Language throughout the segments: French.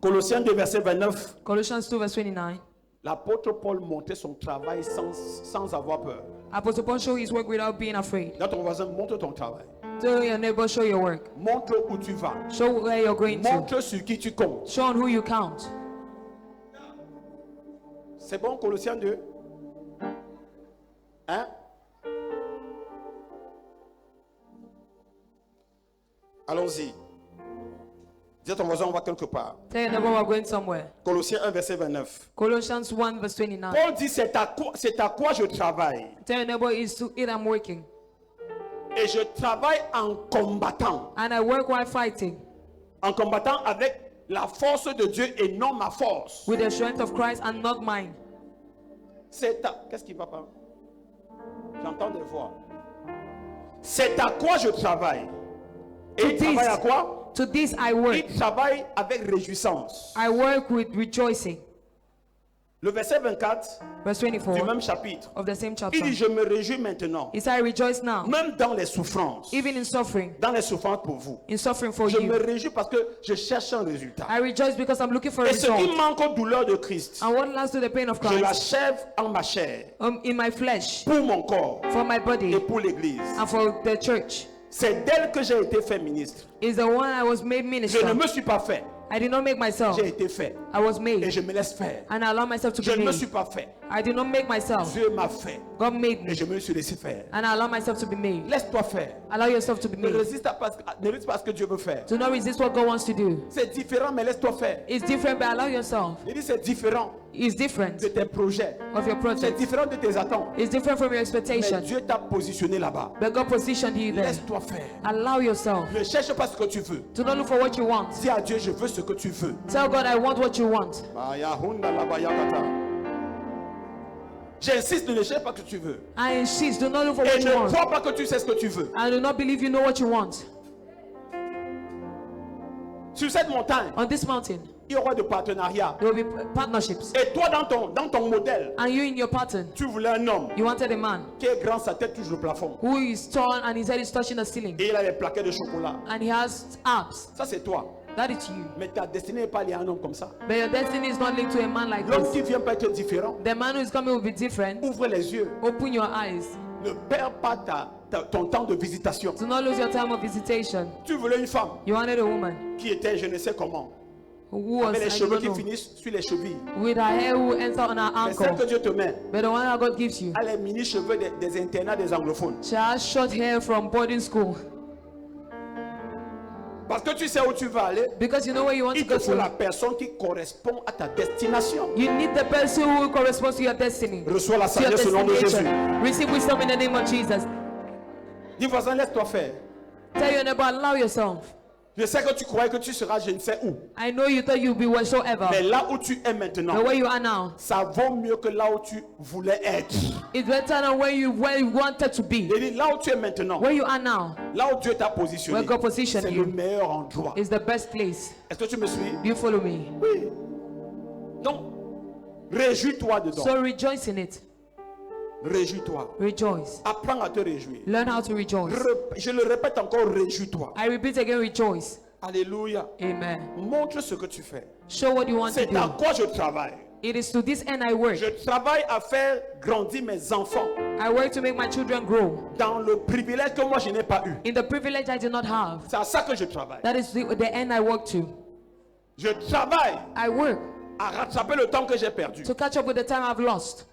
Colossiens 2, verset 29. Colossians 2, verse 29. L'apôtre Paul montrait son travail sans avoir peur. Apostle Paul showed his work without being afraid. Là, ton voisin, montre ton travail. Tell your neighbor, show your work. Montre où tu vas. Show where you're going to. Montre sur qui tu comptes. Show on who you count. C'est bon, Colossiens 2? Hein? Allons-y. Dis à ton voisin, on va quelque part. Tell your neighbor we're going somewhere. Colossiens 1, verset 29. Colossians 1, verse 29. Paul dit, c'est à quoi je travaille. Tell your neighbor is to it I'm working. Et je travaille en combattant. And I work while fighting. En combattant avec la force de Dieu et non ma force. With the strength of Christ and not mine. Qu'est-ce qui va pas? J'entends des voix. C'est à quoi je travaille. Et il travaille à quoi? To this I work. Il travaille avec réjouissance. I work with rejoicing. Le verset 24 Verse du 24 même chapitre. of the same chapter. Il dit, je me réjouis maintenant. He said, I rejoice now. Même dans les souffrances. Even in suffering. Dans les souffrances pour vous. In suffering for Je you. me réjouis parce que je cherche un résultat. I rejoice because I'm looking for a Et ce qui result. manque aux douleurs de Christ, And what lasts to the pain of je Christ l'achève en ma chair. in my flesh, Pour mon corps. for my body, Et pour l'église. and for the church. C'est d'elle que j'ai été fait ministre. Is the one I was made Je minister. ne me suis pas fait. I did not make myself. J'ai été fait. I was Et made. je me laisse faire. And I allow myself to Je be ne me made. suis pas fait. I did not make myself. Dieu m'a fait. God made Et me. je me suis laissé faire. And I allow myself to be made. Laisse-toi faire. Allow yourself to be Ne made. résiste pas à ce que Dieu veut faire. Do not resist what God wants to do. C'est différent, mais laisse-toi faire. It's different, but allow yourself. Il dit c'est différent It's different de tes projets. of your C'est project. différent de tes attentes. It's different from your Mais expectation. Dieu t'a positionné là-bas. But God positioned you there. Laisse-toi faire. Allow yourself. Ne cherche pas ce que tu veux. Do not look for what you want. Dis à Dieu, je veux ce que tu veux. Tell God, I want what you want. J'insiste, ne cherche pas ce que tu veux. I insist. Do not look for Et what you ne want. crois pas que tu sais ce que tu veux. I do not believe you know what you want. Sur cette montagne, On this mountain, il y aura des partenariats. there will be partnerships. Et toi, dans ton modèle, And you in your pattern, tu voulais un homme you wanted a man qui est grand, sa tête touche le plafond. who is tall and his head is touching the ceiling. Et il a des plaquettes de chocolat. And he has abs. Ça, c'est toi. That is you. Mais ta destinée n'est pas liée à un homme comme ça. But your destiny is not linked to a man like L'homme this. qui vient peut être différent. The man who is coming will be different. Ouvre les yeux. Open your eyes. Ne perds pas ton temps de visitation. Do not lose your time of visitation. Tu voulais une femme You wanted a woman qui était je ne sais comment. who was, Avec les I cheveux don't qui know, finissent sur les chevilles. with her hair who enter on her Mais celle que ankle. Dieu te met, But the one that God gives you, a les mini-cheveux des internats des anglophones. she has short hair from boarding school. Parce que tu sais où tu vas aller. Because you know where you want to Il go te faut la to. personne qui correspond à ta destination. You need the person who corresponds to your destiny. Reçois la To your sagesse au nom de Jésus. destination. Receive wisdom in the name of Jesus. Dis voisin, laisse-toi faire. Tell your neighbor, allow yourself. Je sais que tu croyais que tu seras je ne sais où. I know you thought you'd be whatsoever. Mais là où tu es maintenant, But where you are now, ça vaut mieux que là où tu voulais être. it's better than where you wanted to be. Je dis là où tu es maintenant, Where you are now là où Dieu t'a positionné, Where God positioned c'est you. le meilleur endroit. is the best place. Est-ce que tu me suis? Do you follow me? Oui. Donc, réjouis-toi dedans. So rejoice in it. Réjouis-toi. Rejoice. Apprends à te réjouir. Learn how to rejoice. Je le répète encore, réjouis-toi. I repeat again, rejoice. Alléluia. Amen. Montre ce que tu fais. Show what you want to C'est à do. quoi je travaille. It is to this end I work. Je travaille à faire grandir mes enfants I work to make my children grow dans le privilège que moi je n'ai pas eu. in the privilege I did not have. C'est à ça que je travaille. That is the end I work to. Je travaille I work à rattraper le temps que j'ai perdu. to catch up with the time I've lost.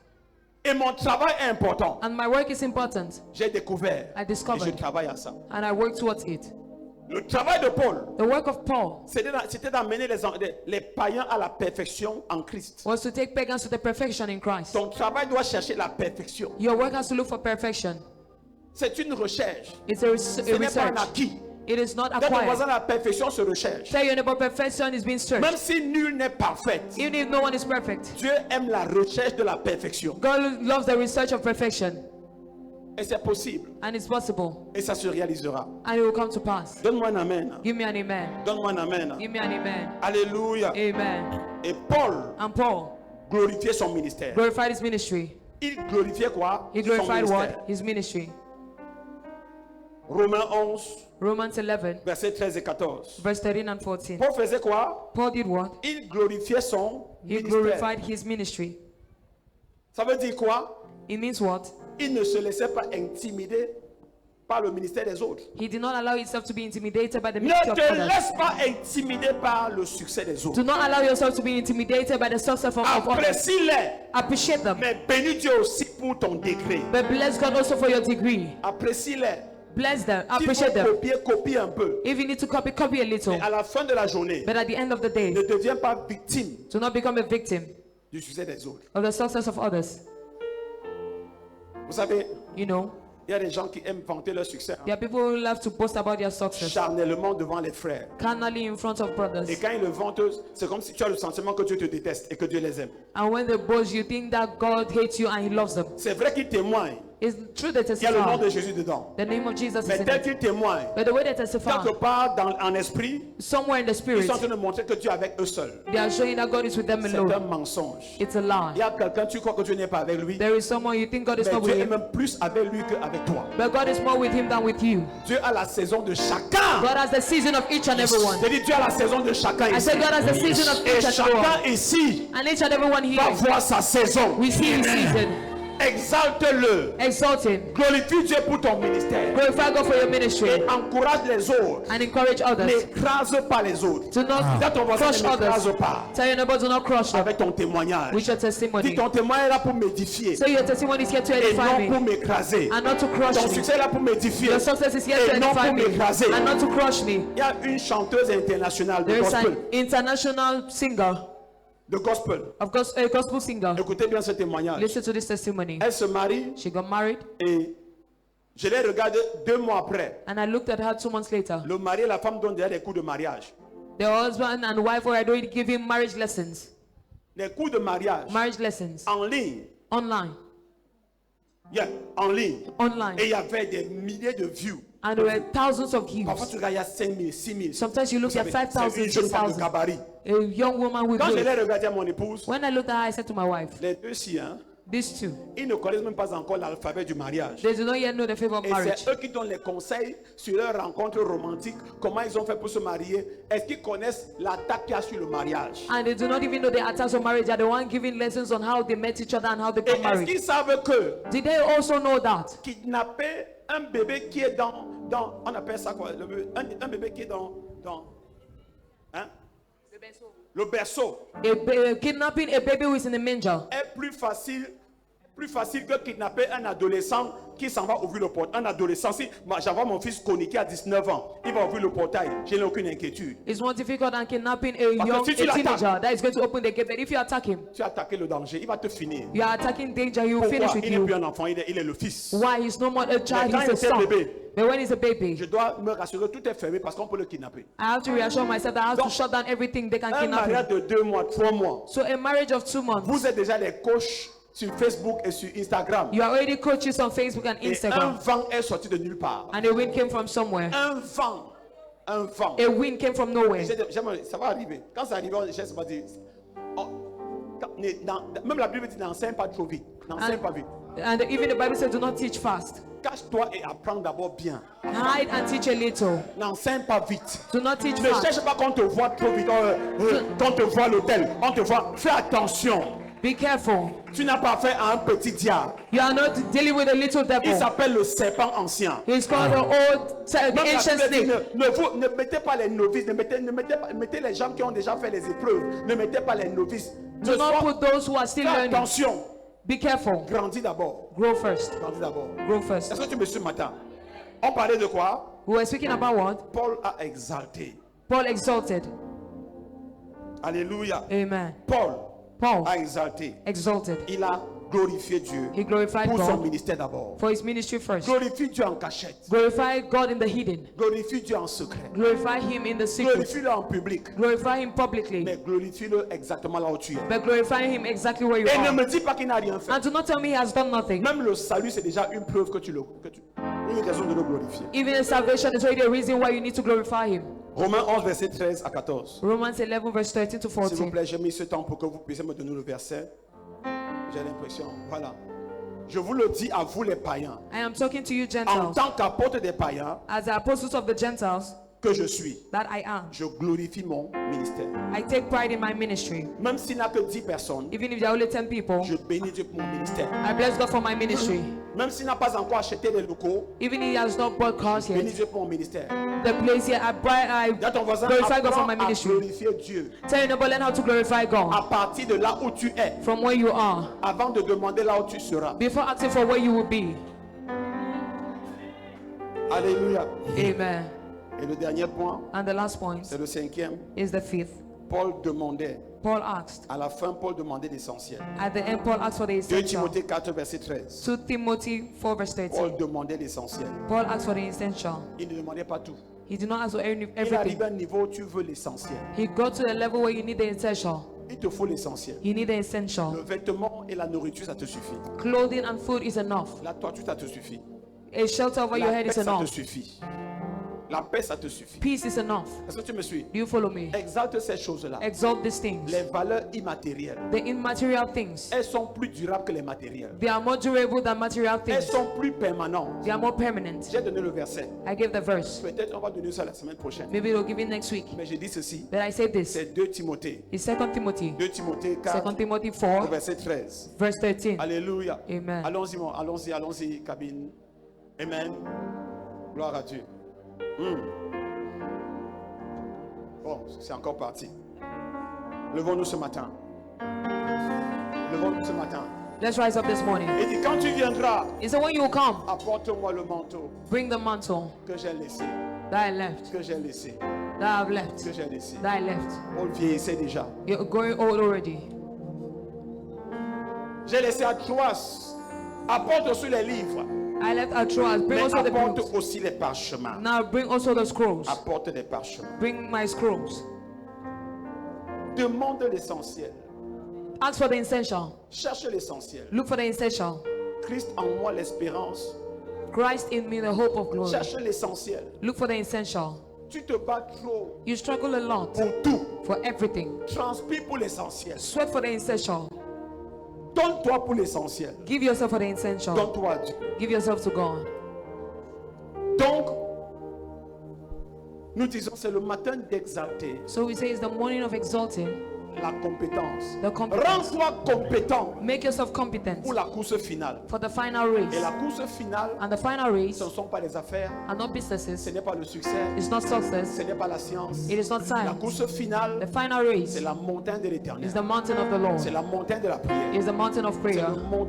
Et mon travail est important. And my work is important. J'ai découvert I et discovered. je travaille à ça. And I work towards it. Le travail de Paul, The work of Paul c'était d'amener les païens à la perfection en Christ. was to take pagans to the perfection in Christ. Ton travail doit chercher la perfection. Your work has to look for perfection. C'est une recherche. It's a Ce n'est pas un research. acquis. It is not Quand ton voisin, acquired. la perfection se recherche. Tell your neighbor, perfection is being Même searched. si nul n'est parfait, Even if no one is perfect. Dieu aime la recherche de la perfection. God loves the research of perfection. Et c'est possible. And it's possible. Et ça se réalisera. And it will come to pass. Donne-moi un amen. Give me an amen. Donne-moi un amen. Give me an amen. Alléluia. Amen. Et Paul And Paul glorifiait son ministère. glorified his ministry. Il glorifiait quoi? He Son glorified ministère. what? His ministry. Romains 11, Romans 11, versets 13 et 14. verse 13 and 14. Paul faisait quoi? Paul did what? Il glorifiait son He ministère. glorified his ministry. Ça veut dire quoi? It means what? Il ne se laissait pas intimider par le ministère des autres. He did not allow himself to be intimidated by the Ne ministry of te others. laisse pas intimider par le succès des autres. Do not allow yourself to be intimidated by the success of others. Apprécie-les, Appreciate them. mais bénis Dieu aussi pour ton degré. But bless God also for your degree. Apprécie-les. Bless them. S'il Appreciate faut them. copier, copie un peu. If you need to copy, copy a little. Mais à la fin de la journée, But at the end of the day, ne deviens pas victime do not become a victim du succès des autres. of the success of others. Vous savez, You know, il y a des gens qui aiment vanter leur succès there are people who love to boast about their success charnellement devant les frères. carnally in front of brothers. Et quand ils le vantent, c'est comme si tu as le sentiment que Dieu te déteste et que Dieu les aime. And when they boast, you think that God hates you and He loves them. C'est vrai qu'ils témoignent. It's true they Il y a le nom de testify. Jésus dedans. The name of Jesus is Mais in tel it. qu'ils témoignent, But the way they testify, quelque part en esprit, somewhere in the ils spirit, sont en train de montrer que Dieu est avec eux seuls. they are showing that God is with them C'est un alone. mensonge. It's a Il lie. y a quelqu'un, tu crois que Dieu n'est pas avec lui, There is someone you think God is mais not Dieu with est him, même plus avec lui qu'avec toi. but God is more with him than with you. Dieu a la saison de chacun. God has the season of each and every one. C'est-à-dire Dieu a la saison de chacun I ici. say God has the season of Et each and every one. chacun ici And each and every one va here, voir sa saison. we see his season. Exalte-le. Exalt him. Glorifie Dieu pour ton ministère. Glorify God for your ministry Et encourage les autres. and encourage others. N'écrase pas les autres. Do not Dis à ton voisin, crush ne m'écrase others. pas. Tell your neighbor, do not crush them Avec ton témoignage. with your Dis testimony. ton témoignage est là pour m'édifier. So your testimony is here to Et edify non pour me m'écraser. and not to crush Ton me. succès est là pour m'édifier. Your success is here to Et non edify pour me m'écraser. and not to crush me. Il y a une chanteuse internationale de There is gospel. an international singer, De gospel. a gospel singer. Écoutez bien ce témoignage. Listen to this testimony. Elle se marie She got married et je l'ai regardée 2 mois après. and I looked at her 2 months later. Le mari et la femme donnent déjà des cours de mariage. The husband and wife were already giving marriage lessons. Des cours de mariage Marriage lessons. en ligne. Online. Yeah, en ligne. Online. Et il y avait des milliers de views. And there were thousands of views. Parfois tu regardes, il y a 5 000, 6 000. Sometimes you look Vous at savez, 5,000, c'est une jeune femme de 6,000. gabarit. A young woman with Quand je l'ai grace. regardé à mon épouse, When I looked at her, I said to my wife, les deux si, hein, these two, ils ne connaissent même pas encore l'alphabet du mariage. they do not yet know the favor of Et marriage. c'est eux qui donnent les conseils sur leur rencontre romantique, comment ils ont fait pour se marier. Est-ce qu'ils connaissent l'attaque qu'il y a sur le mariage? And they do not even know the attacks of marriage. They are the one giving lessons on how they met each other and how they Et got est-ce married. qu'ils savent que Did they also know that? kidnapper un bébé qui est dans on appelle ça quoi? Un bébé qui est dans hein? Le berceau Kidnapping a baby who is in a manger est plus facile que kidnapper un adolescent qui s'en va ouvrir le portail. Un adolescent, si j'envoie mon fils Koniki à 19 ans, il va ouvrir le portail, je n'ai aucune inquiétude. is more difficult than kidnapping a young si tu l'attaques, teenager that is going to open the gate. But if you attack him, Tu as attaqué le danger, il va te finir. you are attacking danger. He will finish Pourquoi? with Il n'est plus you. un enfant, il est le fils. Why? He's no more a child. quand He's a il était son. bébé, But when he's a baby, Je dois me rassurer, tout est fermé parce qu'on peut le kidnapper. I have to reassure myself that I have to shut down everything they can Un kidnap mariage him. de 2 mois, 3 mois. So a marriage of 2 months. Vous êtes déjà des coachs sur Facebook et sur Instagram. You are already coaches on Facebook and Et un Instagram. vent est sorti de nulle part. And a wind came from somewhere. Un vent. Un vent. A wind came from nowhere. Ça va arriver. Quand ça arrive, on ne sais pas dire. Même la Bible dit n'enseigne pas trop vite. N'enseigne pas vite. And even the Bible says do not teach fast. Cache-toi et apprends d'abord bien. Hide and teach a little. N'enseigne pas vite. Do not teach Ne fast. cherche pas qu'on te voit trop vite. Qu'on te voit à l'hôtel. On te voit. Fais attention. Be careful. Tu n'as pas fait à un petit diable. You are not dealing with a little Il devil. s'appelle le serpent ancien. He's called the Donc, la ancient Bible dit, snake. ne mettez pas les novices, mettez les gens qui ont déjà fait les épreuves. Ne mettez pas les novices. Do not put those who are still Fais learning. attention. Be careful. Grandis d'abord. Grow first. Grandis d'abord. Grow first. Est-ce que tu me suis ce matin? On parlait de quoi? We were speaking about what? Paul a exalté. Paul exalted. Alléluia. Amen. Paul Paul a exalté. exalted. Il a glorifier Dieu He glorified pour son God ministère d'abord. for his ministry first. Glorifie Dieu en cachette. Glorify God in the hidden. Glorifie Dieu en secret. Glorify him in the secret. Glorifie-le en public. Glorify him publicly. Mais glorifie-le exactement là où tu es. But glorify him exactly where you Et ne are. me dis pas qu'il n'a rien fait. And do not tell me he has done nothing. Même le salut, c'est déjà une preuve une raison de le glorifier. Even salvation is already a reason why you need to glorify him. Romains 11, verset 13 à 14. Romans 11 verse 13 to S'il vous 14. plaît, j'ai mis ce temps pour que vous puissiez me donner le verset. J'ai l'impression. Voilà. Je vous le dis à vous les païens. I am talking to you En Gentiles. tant qu'apôtre des païens As the apostles of the Gentiles que je suis, that I am, je glorifie mon ministère. I take pride in my ministry. Même s'il n'y a que 10 personnes, Even if there are only 10 people, je bénis Dieu pour mon ministère. I bless God for my ministry. Même s'il n'a pas encore acheté les locaux, Even if he has not bought cars bénis yet, Dieu pour mon ministère. the place here, Dis à ton voisin, glorify God for my apprends à ministry. glorifier Dieu. Tell your neighbor, learn how to glorify God À partir de là où tu es, from where you are, avant de demander là où tu seras. before asking for where you will be. Alléluia. Amen. Et le dernier point, And the last point c'est le 5e. is the fifth. Paul demandait, Paul asked, à la fin, Paul demandait l'essentiel. at the end, Paul asked for the 2 essential. Timothée 4, verset 13. 2 Timothy 4 verse 13. Paul demandait l'essentiel. Paul asked for the essential. Il ne demandait pas tout. He did not ask for Il arrive everything. à un niveau où tu veux l'essentiel. He got to the level where you need the essential. Il te faut l'essentiel. You need the Le essential. vêtement et la nourriture, ça te suffit. Clothing and food is enough. La toiture, ça te suffit. A shelter over your La head paix, is ça te enough. suffit. La paix, ça te suffit. Peace is enough. Est-ce que tu me suis? Do you follow me? Exalte ces choses-là. Exalt these things. Les valeurs immatérielles, The immaterial things. elles sont plus durables que les matérielles. They are more durable than material Elles things. sont plus permanentes. They are more permanent. J'ai donné le verset. I gave the verse. Peut-être on va donner ça la semaine prochaine. Maybe we'll give it next week. Mais j'ai dit ceci. But I say this. C'est 2 Timothée. It's 2 Timothy. 2 Timothée 2 4, Timothy au 4 verset 13. verse 13. Alléluia. Amen. Allons-y, allons-y, cabine. Amen. Gloire à Dieu. Bon, c'est encore parti. Levons-nous ce matin. Levons-nous ce matin. Let's rise up this morning. Et dit, quand tu viendras, He said, when you will come, apporte-moi le manteau bring the mantle que j'ai laissé, that I left, que j'ai laissé, that I have left, que j'ai laissé. that I left. Paul vieillissait déjà. You're growing old already. J'ai laissé à Troas. Apporte aussi les livres, I left at Troas. Bring mais also the apporte books. aussi les parchemins. Now bring also the scrolls. Apporte les parchemins. Bring my scrolls. Demande l'essentiel. Ask for the essential. Cherche l'essentiel. Look for the essential. Christ en moi l'espérance. Christ in me, the hope of glory. Cherche l'essentiel. Look for the essential. Tu te bats trop You struggle a lot pour tout. for everything. Transpire pour l'essentiel. Sweat for the essential. Donne-toi pour l'essentiel. Give yourself for the essential. Donne-toi à Dieu. Give yourself to God. Donc, nous disons c'est le matin d'exalter So we say it's the morning of exalting. la compétence. The competence. Rends-toi compétent Make yourself competent pour la course finale. for the final Et race. la course finale, And the final race ce ne sont pas les affaires, are not ce businesses. n'est pas le succès, It's not success. ce n'est pas la science. It is not La science. course finale, The final race c'est la montagne de is l'éternel. the mountain of the Lord. C'est la montagne de la prière. It is the mountain of C'est prayer.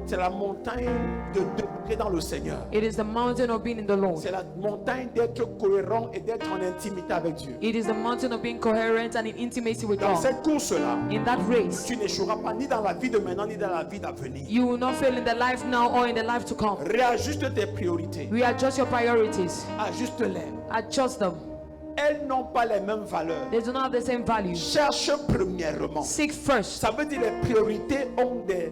c'est la montagne de demeurer dans le Seigneur. It is the mountain of being in the Lord. C'est la montagne d'être cohérent et d'être en intimité avec Dieu. It is the mountain of being coherent and in intimacy with Dans God. cette course-là, In that race, tu n'échoueras pas ni dans la vie de maintenant ni dans la vie d'avenir. you will not fail in the life now or in the life to come. Réajuste tes priorités. Readjust your priorities. Ajuste-les. Adjust them. Elles n'ont pas les mêmes valeurs. They do not have the same value. Cherche premièrement. Seek first. Ça veut dire les priorités ont des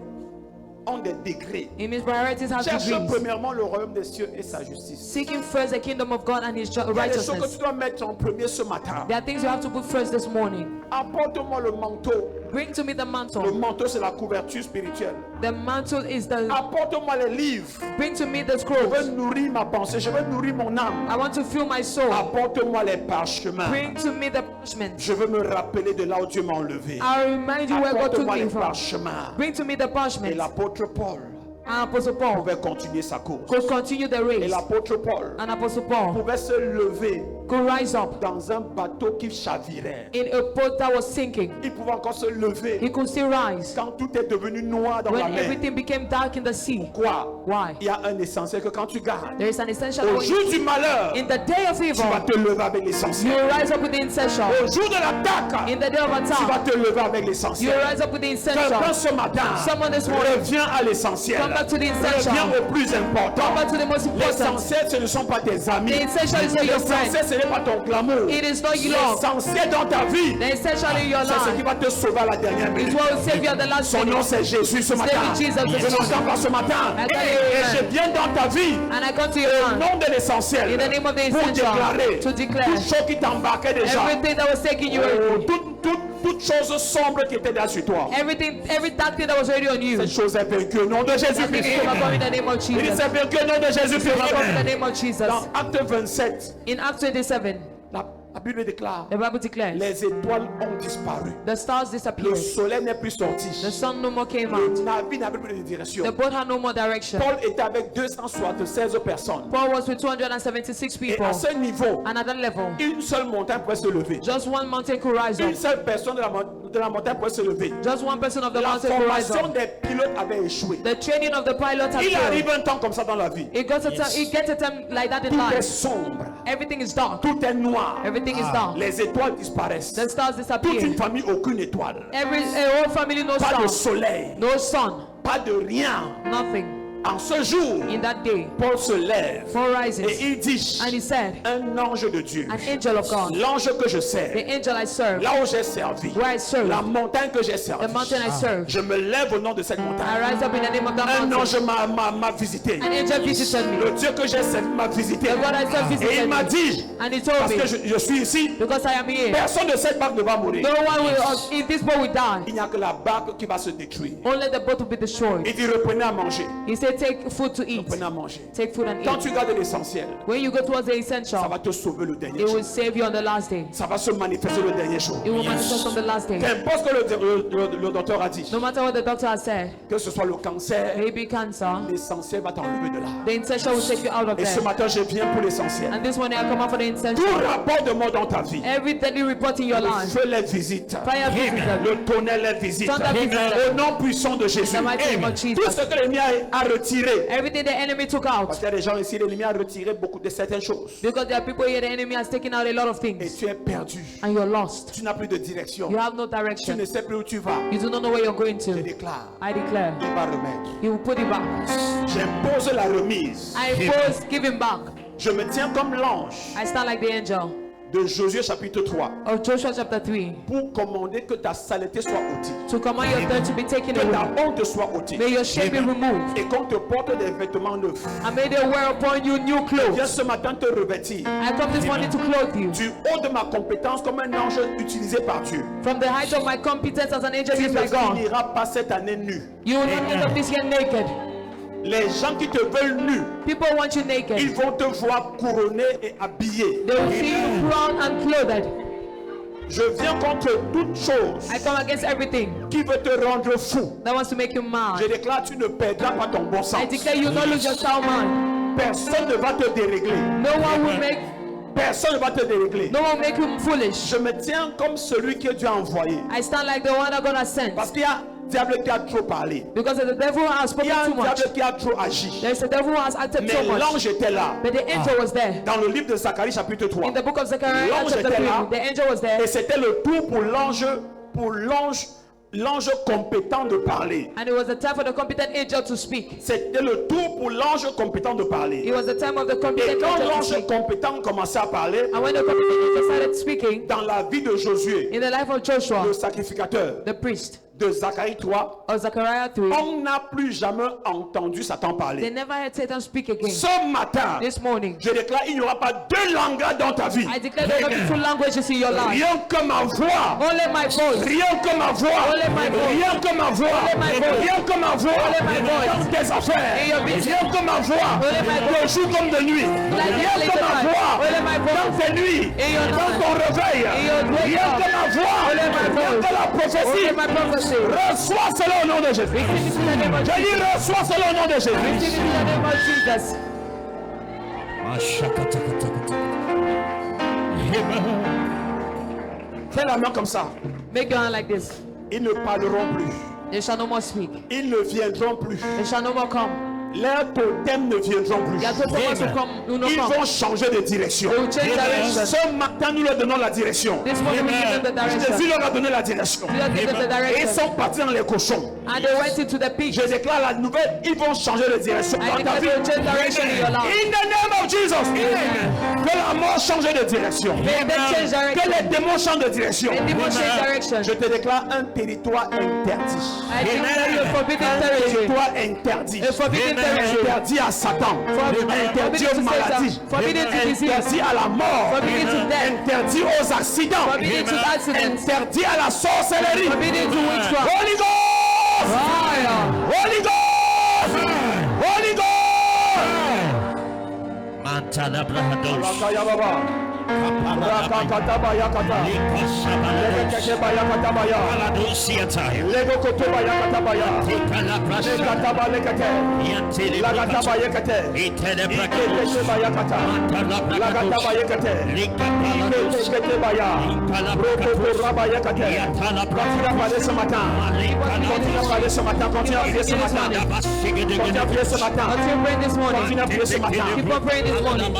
degrés. It means priorities have Cherche degrees. premièrement le royaume des cieux et sa justice. Seeking first the kingdom of God and His Il y a des choses que righteousness. tu dois mettre en premier ce matin. There are things you have to put first this morning. Apporte-moi le manteau. Bring to me the Le mantle. manteau, c'est la couverture spirituelle. The mantle is the. Apporte-moi les livres. Bring to me the Je veux scrolls. nourrir ma pensée. Je veux nourrir mon âme. I want to fill my soul. Apporte-moi les parchemins. Bring to me the parchment. Je veux me rappeler de là où Dieu m'a enlevé. I'll remind you where God took Apporte-moi me les from. parchemins. Bring to me the Et parchment. l'apôtre Paul And Apostle Paul pouvait continuer sa course. could continue the Et race. l'apôtre Paul And Apostle Paul pouvait se lever could rise up dans un bateau qui chavirait. in a boat that was sinking. Il pouvait encore se lever He could still rise quand tout est devenu noir dans la when mer. everything became dark in the sea. Quoi? Why? Il y a un essentiel que quand tu gardes, There is an essential au that jour du malheur, in the day of tu evil, vas te lever avec you l'essentiel. will rise up with the essential. Au jour de l'attaque, In the day of tu vas attack, te lever avec you will l'essentiel. rise up with the Quelqu'un essential. ce matin, Someone this morning, reviens à l'essentiel. come back to the essential. Reviens au plus important. Come back to the most important. L'essentiel, ce ne sont pas tes amis. The essential is not your friend. L'essentiel, ce n'est pas ton glamour. It is not your love. L'essentiel dans ta vie, The essential in your c'est ce qui life va te sauver à la dernière is minute. what will save you at the last Son nom, minute. c'est Jésus ce matin. name is Jesus. Je n'entends pas ce matin. I tell you, Et amen. je viens dans ta vie, And I come to au your hand nom de l'essentiel, in the name of the pour essential déclarer to declare toute chose qui t'embarquait déjà. everything that was taking you away. Toute chose sombre qui était là sur toi. Every dark thing that was already on you. Cette chose est vaincue au nom de That thing Jésus-Christ. is overcome in the name of Il dit Jesus. c'est vaincu au nom de Jésus-Christ. Overcome in the name of Jesus. Dans Acte 27, In Acts 27, la Bible déclare, the Bible declares les étoiles ont disparu. the stars Le disappeared. soleil n'est plus sorti. The sun no more came Le out. navire n'avait plus de direction. The boat had no more direction. Paul était avec 276 personnes. Paul was with 276 Et people. à ce niveau, And at that level, une seule montagne pouvait se lever. just one mountain could rise Une up. seule personne de la montagne pouvait se lever. Just one person of the La mountain could rise formation up. des pilotes avait échoué. The training of the pilot had Il arrive failed. un temps comme ça dans la vie. It gets a time like that in Tout est life. sombre. Everything is dark. Tout est noir. Everything is dark. Les étoiles disparaissent. The stars Toute une disappear. famille, aucune étoile. A whole family, no Pas de stars, soleil. no sun, Pas de rien. nothing. En ce jour, In that day, Paul se lève Paul et rises il dit, and he said, un ange de Dieu, an angel of God, l'ange que je the sers, angel I serve, là où j'ai servi, where I serve, la montagne que j'ai the servi, mountain I serve, je me lève au nom de cette I montagne. rise up in the name of that Un mountain. ange m'a visité. An angel visited me. Le Dieu que j'ai servi m'a visité. The God I serve Et il visited m'a me. dit, And he told parce me, que je suis ici, because I am here, personne de cette barque ne va mourir. no one will, in this boat will die. Il n'y a que la barque qui va se détruire. Only the boat will be destroyed. Il dit, reprenez à manger. He said, take food to eat. Reprenez à manger. Take food and Quand eat. tu gardes l'essentiel, When you go towards the ça essential, va te sauver le dernier it jour. will save you on the last day. Ça va se manifester le dernier jour. It will manifest on the last day. Qu'importe ce que le docteur a dit, No matter what the doctor has said, que ce soit le cancer, maybe cancer, l'essentiel va t'enlever de là. the essential will take you out of Et ce there. matin, je viens pour l'essentiel. And this morning I come out for the Tout essential. rapport de mort dans ta vie, Every daily report in your le life, feu les visite, fire visit them. le tonnerre les visite. Thunder visit them. Au nom puissant de Jésus. In the mighty name of Jesus. Tout ce que l'ennemi a retiré. Everything the enemy took Parce out. qu'il y a des gens ici, l'ennemi a retiré beaucoup de certaines choses. Because there are people here, the enemy has taken out a lot of Et things. tu es perdu. And you're lost. Tu n'as plus de direction. You have no Tu ne direction. sais plus où tu vas. You do not know where you're going Je to. déclare, I declare, il va remettre. he will put it back. J'impose la remise. I impose, give him back. Je me tiens comme l'ange I stand like the angel de Josué chapitre 3 of Joshua chapter 3 pour commander que ta saleté soit ôtée. to command your dirt to be taken Que away. ta honte soit ôtée. May your shame be removed. Et qu'on te porte des vêtements neufs. And may they wear upon you new Viens clothes. ce matin te revêtir. I come this morning to clothe you. Du haut de ma compétence comme un ange utilisé par Dieu. From the height of my competence as an angel Tu used ne by God, finiras pas cette année nue. you will not end up this year naked. Les gens qui te veulent nu, People want you naked. ils vont te voir couronné et habillé. They will see you crowned and clothed. Je viens contre toute chose I come against everything qui veut te rendre fou. that wants to make you Je mad. déclare, tu ne perdras pas ton bon I sens. declare you will not lose your sound mind. Personne ne va te dérégler. No one will make Personne ne va te dérégler. no one will make you foolish. Je me tiens comme celui que Dieu a envoyé. I stand like the one that God has sent. Parce qu'il y a un diable qui a trop parlé. Because the devil has Il y a spoken un too much. diable qui a trop agi. There's a devil who has acted Mais so much. l'ange était là. But the angel was there. Dans le livre de Zacharie chapitre 3. In the book of Zechariah L'ange chapter était 3, là. the angel was there. Et c'était le tour pour l'ange compétent de parler. And it was the time for the competent angel to speak. C'était le tour pour l'ange compétent de It parler. was the time of the Et competent quand angel to l'ange speak. compétent commençait à parler, And when the competent angel started speaking, dans la vie de Josué, in the life of Joshua, le sacrificateur, the priest de Zacharie 3, of Zechariah 3, on n'a plus jamais entendu Satan they parler. never heard Satan speak again. Ce matin, This morning, je déclare, il n'y aura pas deux langages dans ta vie. I declare there will be two languages in your life. Rien que ma voix. Only my voice. Rien que ma voix. Only my voice. Rien que ma voix. Only my voice. Rien que ma voix. Only my voice. Dans tes affaires. In your business. Rien que ma voix. Only my De voice. jour comme de nuit. Like Rien this que ma late voix. night. Only my voice. Dans tes nuits. In your Dans night. ton réveil. In your wake Rien up. que ma voix. Only my Rien voice. que la prophétie. Only my prophecy. Reçois cela au nom de Jésus. Receive it in the name of Je dis Jesus. reçois cela au nom de Receive Jésus. it in the name of Jesus. Fais la main comme ça. Make your hand like this. Ils ne parleront plus. They shall no more speak. Ils ne viendront plus. They shall no more come. Leurs totems ne viendront plus. Their totems will not Ils come. vont changer de direction. They will change direction. Ce matin, nous leur donnons la direction. This morning we give them the Jésus direction. leur a donné la direction. We have given them the Et ils direction. sont partis dans les cochons. And they went into the pig. Je déclare la nouvelle, ils vont changer de direction I dans think ta that vie. they will change direction in your life. In the name of Jesus. Que la mort change de direction. May they change Que direction. les démons changent de direction. May demons change direction. Je te déclare un territoire interdit. I declare you a forbidden Un territory. territoire interdit. A forbidden territory. Interdit à Satan. Interdit aux Forbidden to maladies. Satan. Forbidden to disease. Interdit à la mort. Forbidden to death. Interdit aux accidents. Forbidden to accidents. Interdit à la sorcellerie. Forbidden to witchcraft. Holy Ghost! Fire. Holy Ghost! Holy Ghost! Mantala Brahadosh. Rakaya Baba. Rakakata Bayakata. Lekeke Bayakata Baya. Lego Koto Bayakata Baya. Lekata Balekate. Lagata Bayakate. Ikete Bayakata. Lagata Bayakate. Ikete Baya. Roko Rabayakate. Continue à parler ce matin. Continue à parler ce matin. Continue à prier ce matin. Continue à prier ce matin. Continue praying this morning. Continue à prier ce matin. Keep on praying this morning.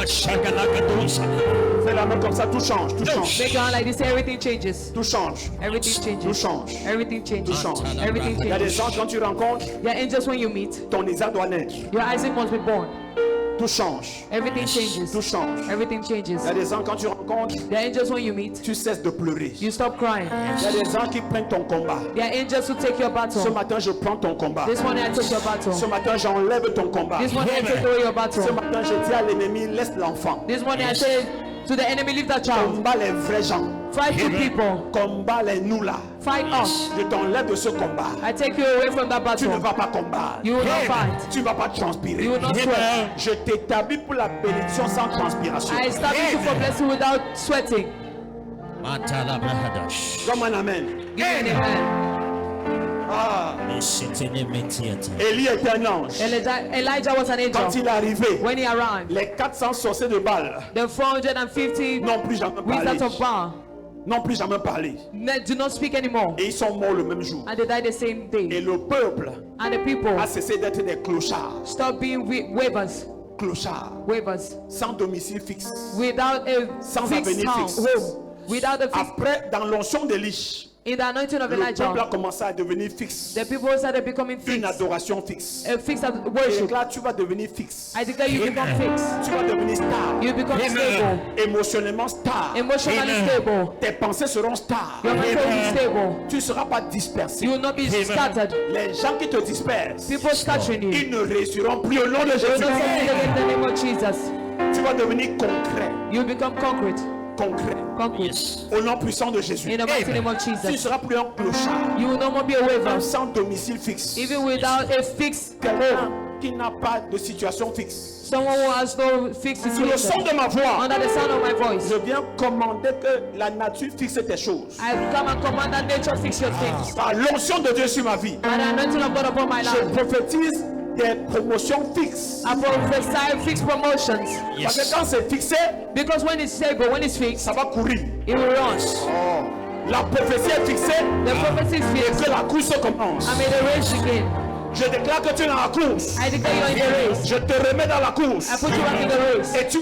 Fais la main comme ça, tout change, tout change. Make your hand like this. Everything changes. Tout change. Everything Tout changes. change. Everything changes. Tout change. Everything Il y a des changes. gens quand tu rencontres, Your angels when you meet. ton Isaac doit naître. Your Isaac must be born. Tout change. Everything changes. Tout change. Everything changes. Il y a des gens quand tu rencontres, The angels when you meet. tu cesses de pleurer. You stop crying. Il y a des gens qui prennent ton combat. There are angels who take your Ce battle. matin, je prends ton combat. This morning I take your Ce battle. matin, j'enlève ton combat. This morning I take away your Ce battle. matin, je dis à l'ennemi, laisse l'enfant. This morning I say to the enemy, leave that child. Combat les vrais gens. Fight two people. Combat les nous là. Fight us. Je t'enlève de ce combat. I take you away from that Tu ne battle. vas pas combattre. You will not fight. Tu ne vas pas transpirer. You will not sweat. Je t'établis pour la bénédiction sans transpiration. I establish you for blessing without sweating. Mantala Brahadosh. Comme un amen. Give me an amen. Ah, Sitting Mentiata. Élie était un ange. Elijah was an Quand angel. il est arrivé, When he arrived, les 400 sorciers de Baal the 450 n'ont plus jamais parlé. wizards of Baal N'ont plus jamais parlé. do not speak anymore. Et ils sont morts le même jour. And they died the same Et day. le peuple And the people a cessé d'être des clochards. stop being waivers. Clochards. Waivers. Sans domicile fixe. Without a Sans fixed avenir house. fixe. Home. Without a fixed. Après, dans l'onction d'Élie, In the anointing of le peuple a Elijah, commencé à devenir fixe. the people started becoming Une fixed. adoration fixe. A fixed Et worship. là, tu vas devenir fixe. I declare you become fixed. Tu vas devenir stable. You become stable. Émotionnellement stable. Emotionally stable. Tes pensées seront stables. Your mental will be stable. Tu ne seras pas dispersé. You will not be scattered. Les gens qui te dispersent, People scattering you. ils ne réussiront plus au nom de You will not succeed Jésus. again in the name of Jesus. Tu vas devenir concret. You will become concrete. Concret. Yes. Au nom puissant de Jésus. In the mighty name of Tu ne Jesus. seras plus un clochard. You will no more be a waiver. Sans domicile fixe. Even without a fixed Quelqu'un home. qui n'a pas de situation fixe. Someone who has no fixed Sous le son situation. de ma voix, Under the sound of my voice. je viens commander que la nature fixe tes choses. I come and command that nature fix your things. Par l'onction de Dieu sur ma vie, And the anointing of God upon my je life. prophétise des promotions fixes. I prophesy fixed promotions. Parce que quand c'est fixé, Because when it's stable, when it's fixed, ça va courir. it will run. Oh. La prophétie est fixée The prophecy is et fixed. que la course commence. I may the race begin. Je déclare que tu es dans la course. I declare you are in the race. Je te remets dans la course. I put you back in the race. Et tu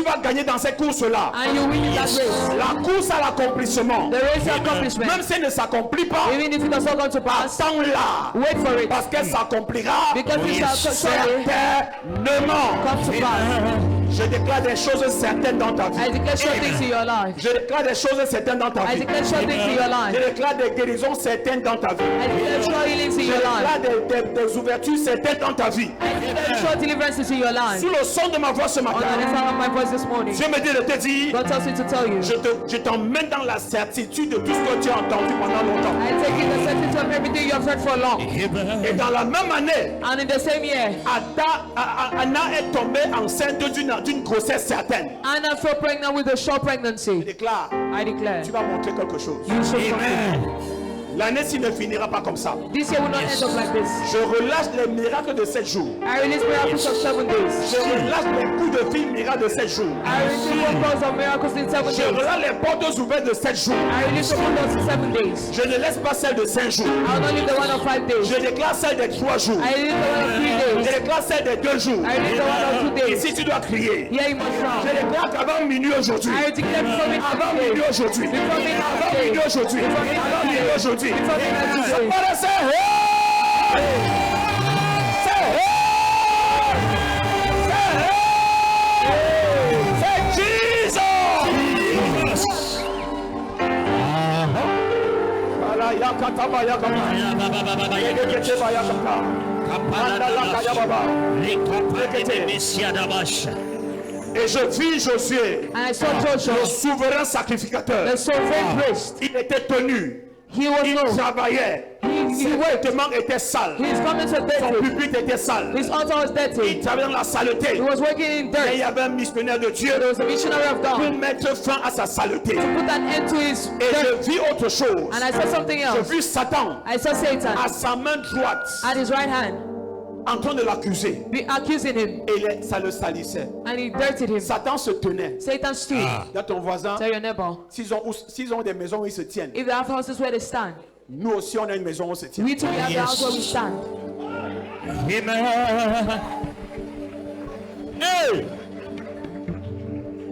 vas gagner dans cette course-là. And you win in that race. La course à l'accomplissement. The race accomplishment. Même si elle ne s'accomplit pas, Even if it does not come to pass, attends-la. wait for it. Parce qu'elle s'accomplira Because it shall surely certainement. come to pass. Je déclare des choses certaines dans ta I vie. declare sure things in your life. Je déclare des choses certaines dans ta I vie. declare sure things in your Je life. déclare des guérisons certaines dans ta vie. I declare sure healings in Je your life. déclare des ouvertures certaines dans ta vie. I declare sure deliverances in your life. Sous le son de ma voix ce Under the matin, sound of my voice this morning, Dieu me dit de te dire, God tells me to tell you. je t'emmène dans la certitude de tout ce que tu as entendu pendant longtemps. I take in the certainty of everything you have heard for long. Et dans la même année, And in the same year, Anna est tombée enceinte d'une grossesse certaine. Anna fell pregnant with a short Je pregnancy. déclare, I declare, tu vas montrer quelque chose. you shall something. L'année-ci ne finira pas comme ça. This year will not end up like this. Je relâche les miracles de 7 jours. I release miracles of 7 days. Je relâche les coups de fil miracles de 7 jours. I release open doors of miracles in 7 Je days. relâche les portes ouvertes de 7 jours. I release open doors in 7 days. Je ne laisse pas celle de 5 jours. I will not leave the one of 5 days. Je déclare celle des 3 jours. I release the one of 3 Je days. déclare celle des 2 jours. I release the one of 2 Et days. si tu dois crier, Here you must je shout. déclare qu'avant minuit aujourd'hui, I declare before me avant today. minuit aujourd'hui, Before me avant today. minuit aujourd'hui, avant minuit aujourd'hui, Before me today. somebody say hey! Say hey! Say hey! Say Jesus! Ala yakata ba yakata. Yekete ba yakata. Anda lakaya baba. Et je vis Josué, And I saw le Joshua, souverain sacrificateur. the sovereign priest. Il était tenu, He was il known. travaillait. Ses vêtements étaient sales. His garments were Son dirty. pupitre était sale. His altar was Il dirty. travaillait dans la saleté. He was working in Et il dirt. y avait un missionnaire de Dieu There was a missionary of pour God mettre fin à sa saleté. to put an end to his Et dirt. je vis autre chose. And I saw something Je else. vis Satan I saw Satan à sa main droite at his right hand en train de l'accuser. be accusing him, Et ça le salissait. and he dirtied him. Satan se tenait. Satan stood. Dans ton voisin, Tell your neighbor, s'ils ont des maisons où ils se tiennent, if they have houses where they stand, nous aussi on a une maison où on se tient. we too we have the house where we stand. Hey!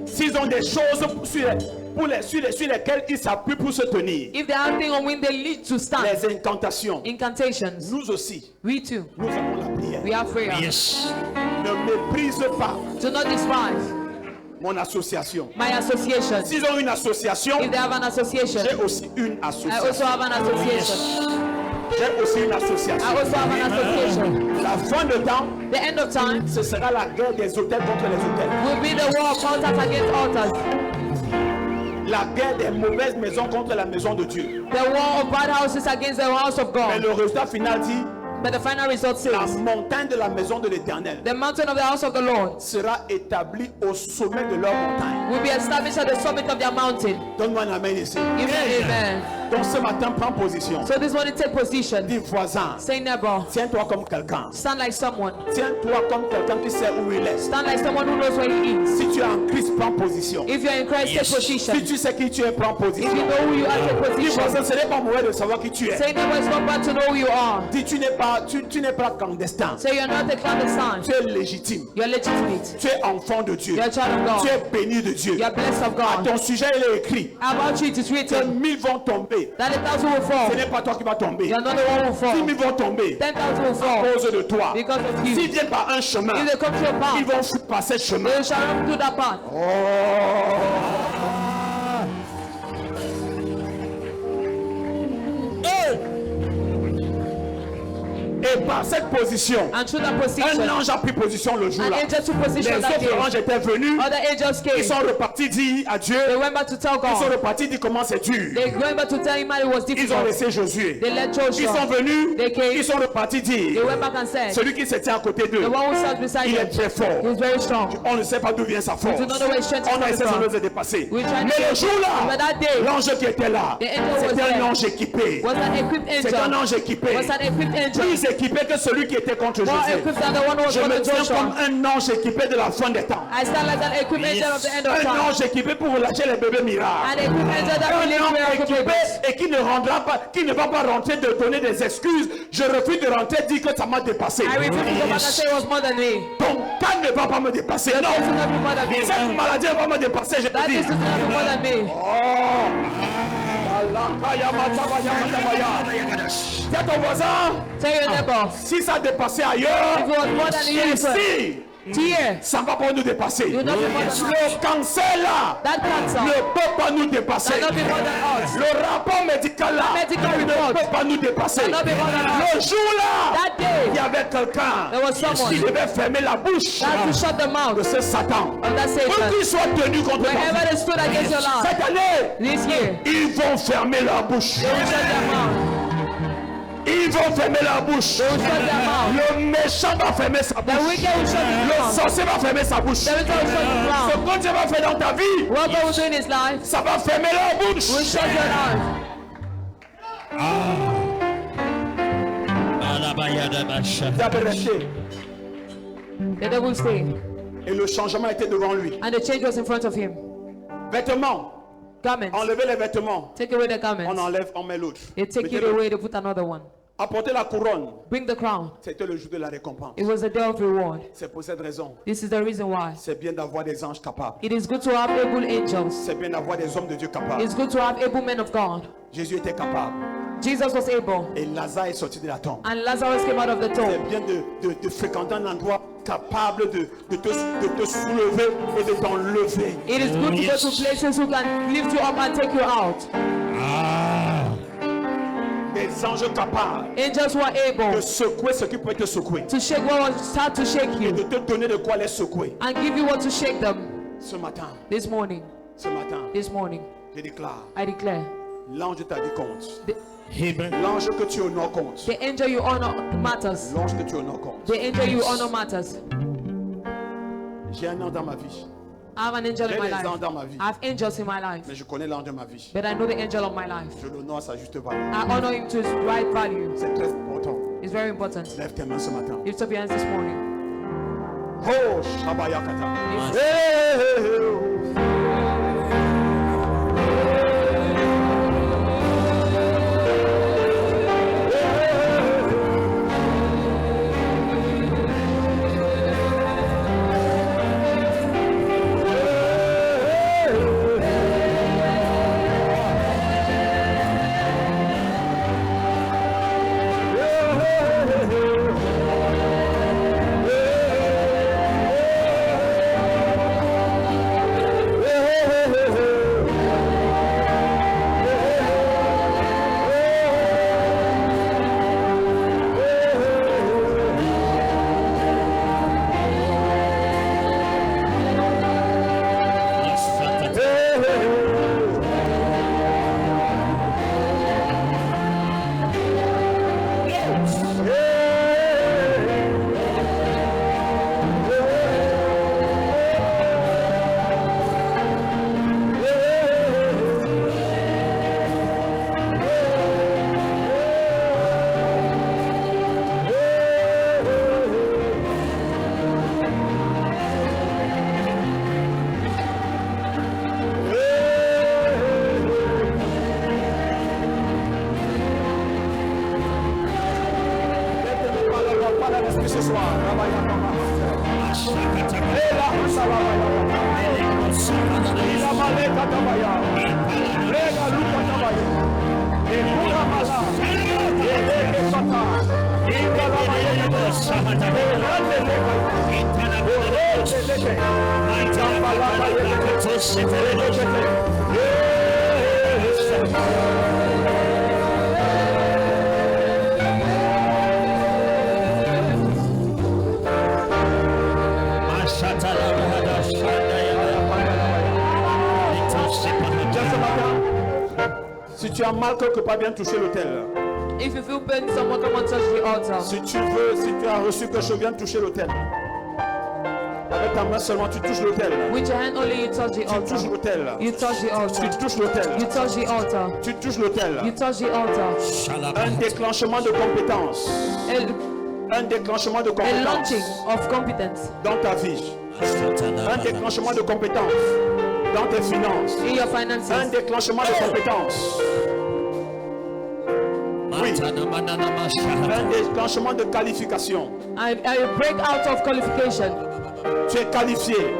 S'ils ont des choses sur lesquelles ils s'appuient pour se tenir, If they have things on when they lead to stand, les incantations, incantations, nous aussi, we too, nous avons la prière. we have prayer. Yes. Ne méprise pas Do not despise mon association. my association. S'ils ont une association, If they have an association, j'ai aussi une I also association. have an association. J'ai aussi une I association. also have an association. La fin de temps, The end of time ce sera la guerre des hôtels contre les hôtels. will be the war of altars against altars. La guerre des mauvaises maisons contre la maison de Dieu. The war of bad houses against the house of Mais God. le résultat final dit, But the final result la says, montagne de la maison de l'Éternel the mountain of the house of the Lord sera établie au sommet de leur montagne. will be established at the summit of their mountain. Donne-moi un amen ici. Amen. Amen. Donc ce matin, prends position. So this morning, take position. Dis voisin, Say neighbor. tiens-toi comme quelqu'un. Stand like someone. Tiens-toi comme quelqu'un qui sait où il est. Stand like someone who knows where he is. Si tu es en Christ, prends position. If you're in Christ, take position. Si tu sais qui tu es, prends If position. you know who you are, take Dis position. voisin, ce n'est pas mauvais de savoir qui tu es. Say neighbor, it's not bad to know who you are. Dis tu n'es pas clandestin. Say you're not a clandestine. Tu es légitime. You're legitimate. Tu es enfant de Dieu. You're a child of Tu God. es béni de Dieu. You're blessed of À God. ton sujet, il est écrit About you, it is que written 1000 vont tomber. that 1,000 will fall. Ce n'est pas toi qui vas tomber. You're not the one who will 10 fall. 000 vont tomber 10,000 will à fall cause de toi. because of you. S'ils viennent par un chemin, If they come to a ils path, vont fuir par ce chemin. they shall run through that path. Et par cette position, And through that un position, ange a pris position le an jour-là. angel took Les position that autres anges day. étaient venus, Other angels ils came. sont repartis dire à Dieu, They went back to tell ils sont God. repartis dire comment c'est dur. They went back to tell him that it was Ils ont difficult. laissé Josué. They let Ils sont Joshua. venus, They came. ils sont repartis They dire, went back and said, celui qui se tient à côté the d'eux, one who sat beside il est him, très fort. he was very strong. On ne sait pas d'où vient sa force. do not know where his strength is On a coming essayé from. de les dépasser. We tried Mais to- le jour-là, But that day, l'ange qui était là, the angel was c'était un there. ange équipé. Was an equipped C'est un angel. ange équipé. Was an equipped angel. Plus équipé que celui qui était contre More Josué. equipped than the one who was Je me going to tiens comme Joshua. un ange équipé de la fin des temps. I stand like an equipped angel of the end of Un time. ange équipé pour relâcher les bébés miracles. An equipped angel that will Un lead ange miracle équipé babies. et qui ne va pas rentrer de donner des excuses. Je refuse de rentrer dire que ça m'a dépassé. I refuse to go back and say it was more than me. Ton cas ne va pas me dépasser. This Non. will not be more than me. Cette maladie ne va pas me dépasser, je te That dis. is will not be more than me. Tiens ton voisin, Tell your neighbor, si ça dépassait ailleurs, if it was more than you, ici, here, ça ne va pas nous dépasser. you will not be more than us. Le cancer là That cancer ne peut pas nous dépasser. will not be more than us. Le rapport médical là Medical ne report peut pas nous dépasser. will not be more than Le us. jour là, That il y day, avait quelqu'un there was someone qui devait fermer la bouche that had to shut the de mouth ce Satan. of that Pour Satan. qu'il soit tenu contre ta Wherever vie. they stood against your life, Cette année, this year, ils vont fermer leur bouche. they will shut their mouth. Ils vont fermer leur bouche. They will shut their mouth. Le méchant va fermer sa The bouche. wicked will shut his Le mouth. sorcier va fermer sa bouche. The wicked will shut his Ce mouth. que Dieu va faire dans ta vie, What God will do in his life ça va fermer leur bouche. will shut your life. Diable resté. The devil stayed. Et le changement était devant lui. And the change was in front of him. Vêtements. Garments. Enlevez les vêtements. Take away the On garments. enlève, on met l'autre. They take it Mettez-le. away, they put another one. Apportez la couronne. Bring the crown. C'était le jour de la récompense. It was the day of reward. C'est pour cette raison. This is the reason why. C'est bien d'avoir des anges capables. It is good to have able angels. C'est bien d'avoir des hommes de Dieu capables. It's good to have able men of God. Jésus était capable. Jesus was able. Et Lazare est sorti de la tombe. And Lazarus came out of the C'est tomb. bien de fréquenter un endroit capable de te soulever et de t'enlever. It is good to go to places who can lift you up and take you out. Des anges capables Angels who are de able secouer ce qui peut te secouer. to shake what was start to shake Et de you te donner de quoi les secouer. and give you what to shake them. Ce matin, This morning, ce matin, je déclare, I declare, l'ange de ta vie compte. the, L'ange que tu honores compte. the angel you honor matters. L'ange que tu honores compte. The angel you honor matters. J'ai un ange dans ma vie. I have an angel J'ai in my des anges life. dans ma vie. I have angels in my life, Mais je connais l'ange de ma vie. but I know the angel of my life. Je l'honore à sa juste valeur. I honor him to his right value. C'est très important. It's very important. Lève tes mains ce matin. Lift up your hands this morning. Oh, Shabayakata. Yes. Hey, hey, hey, oh. Ce soir, si tu as mal quelque part, viens toucher l'autel. If you feel pain, someone come and touch the altar. Si tu veux, si tu as reçu quelque chose, viens toucher l'autel. Avec ta main seulement, tu touches l'autel. With your hand only, you touch the Tu touches altar. l'autel. You touch the Tu altar. touches l'autel. You touch the altar. Tu touches l'autel. You touch the altar. Un déclenchement de compétences. Un déclenchement de A launching compétences of competence dans ta vie. Un déclenchement de compétences dans tes finances. in your Un finances. déclenchement de compétences. Oui. Un déclenchement de qualification. I break out of qualification. Tu es qualifié.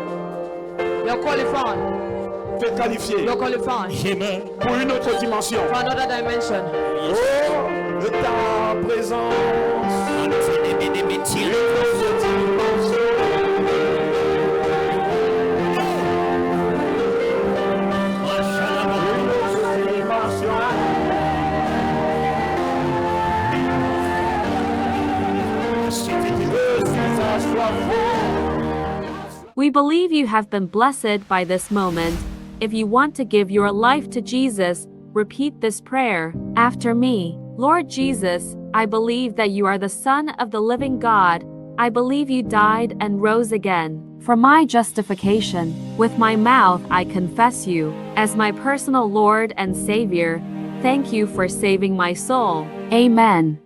You're qualified. Tu es qualifié You're qualified pour une autre dimension. for another dimension. Oh, de ta présence. Une autre dimension. We believe you have been blessed by this moment. If you want to give your life to Jesus, repeat this prayer after me. Lord Jesus, I believe that you are the Son of the living God. I believe you died and rose again for my justification. With my mouth I confess you as my personal Lord and Savior. thank you for saving my soul. Amen.